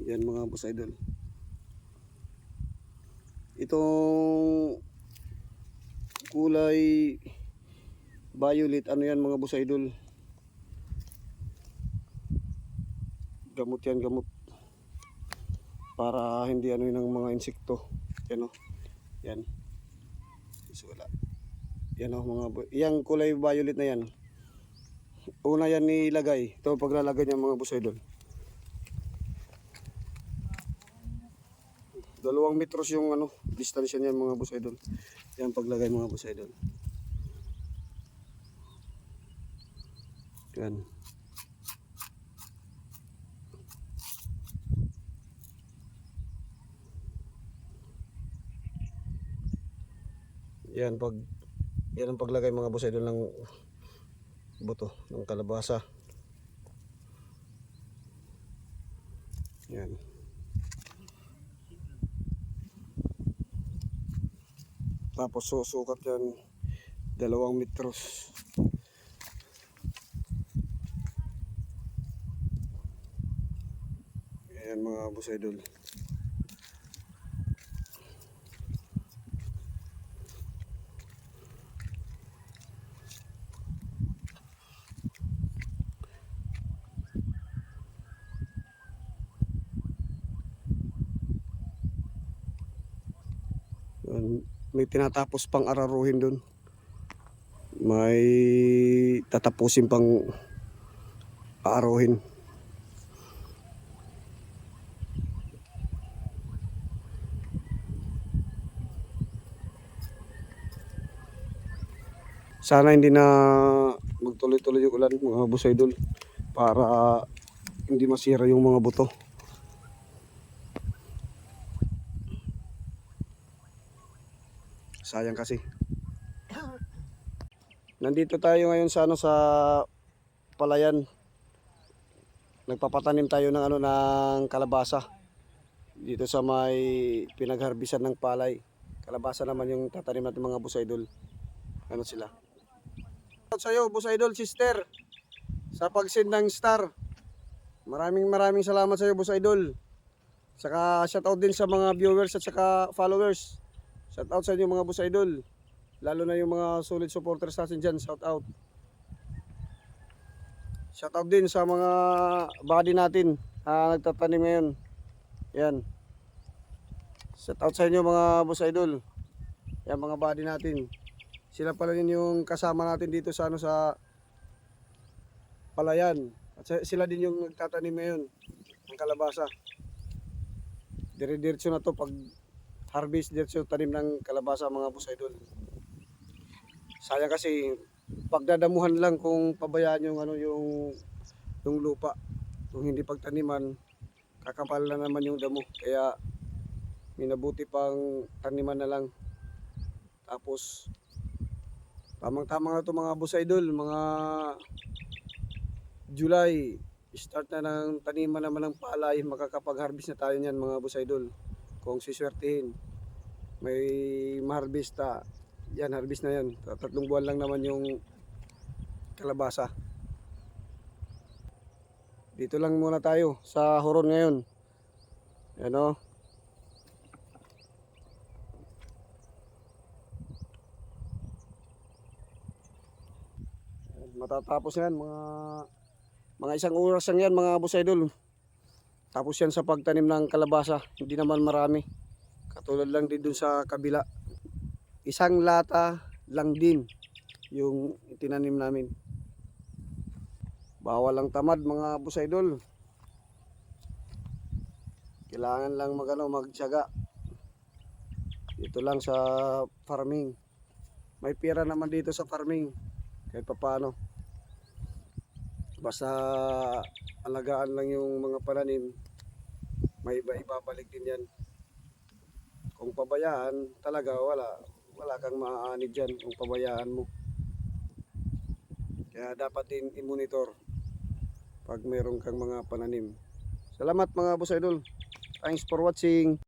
Yan mga boss idol. Itong kulay violet, ano yan mga boss idol? Gamot yan, gamot. Para hindi ano yun ng mga insekto. Yan o. Yan. Wala. Yan o mga yang kulay violet na yan. Una yan nilagay. Ito paglalagay niya mga boss idol. 2 metros yung ano, distansya niya mga boss idol. Yan paglagay mga boss idol. Yan. Yan ang paglagay mga boss idol ng buto ng kalabasa. Yan. Tapos susukat yan 2 metros. Ayan mga boss idol. May tinatapos pang araruhin dun. May tatapusin pang aaruhin. Sana hindi na magtuloy-tuloy yung ulan mga boss idol, para hindi masira yung mga buto. Sayang kasi. Nandito tayo ngayon sa sa palayan. Nagpapatanim tayo ng ng kalabasa. Dito sa may pinagharbisan ng palay. Kalabasa naman yung tatanim natin mga boss idol. Ano sila? Shoutout sa iyo boss idol, sister, sa pag-send ng star. Maraming salamat sa iyo boss idol. Saka shoutout din sa mga viewers at saka followers. Shoutout sa inyo mga boss idol. Lalo na yung mga solid supporters natin dyan. Shoutout. Shoutout din sa mga buddy natin nagtatanim ngayon. Yan. Shoutout sa inyo mga boss idol. Yan mga buddy natin. Sila pala din yung kasama natin dito sa sa palayan. At sila din yung nagtatanim ngayon ng kalabasa. Dire-diretso na to pag harvest, diretso tanim ng kalabasa mga boss idol. Sayang kasi pagdadamuhan lang kung pabayaan yung yung lupa. Kung hindi pagtaniman, kakapal na naman yung damo. Kaya minabuti pang taniman na lang. Tapos tamang-tama na to mga boss idol, mga July, start na ng taniman naman ng palay. Makakapag-harvest na tayo niyan mga boss idol. Kung siswertihin, may ma-harvest yan, harvest na yan. 3 buwan lang naman yung kalabasa. Dito lang muna tayo sa Huron ngayon. Yan o. Matatapos yan mga 1 oras lang yan mga boss idol. Tapos yan sa pagtanim ng kalabasa. Hindi naman marami. Katulad lang din dun sa kabila. 1 lata lang din yung itinanim namin. Bawal lang tamad mga boss idol. Kailangan lang magtiyaga. Dito lang sa farming. May pera naman dito sa farming. Kahit papaano. Basta alagaan lang yung mga pananim. May ibabalik din yan. Kung pabayaan talaga, wala kang maaani dyan kung pabayaan mo. Kaya dapat din i-monitor pag mayroon kang mga pananim. Salamat mga boss idol. Thanks for watching.